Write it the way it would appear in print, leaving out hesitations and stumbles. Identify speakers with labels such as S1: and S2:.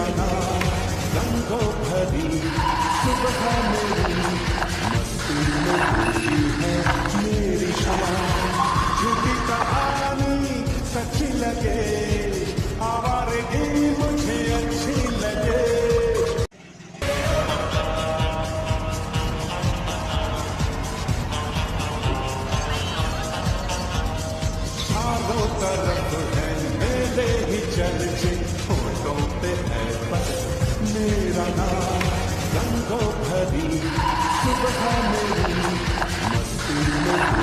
S1: मेरा नाम रंगों भरी सुबह मेरी मस्ती में खुशी है मेरी शाम झूठी कहानी सच्ची लगे आवारगी मुझे अच्छी लगे चारों तरफ है मेरे ही चर्चे फोटों पे है बस मेरा नाम रंगों भरी सुबह मेरी मस्ती में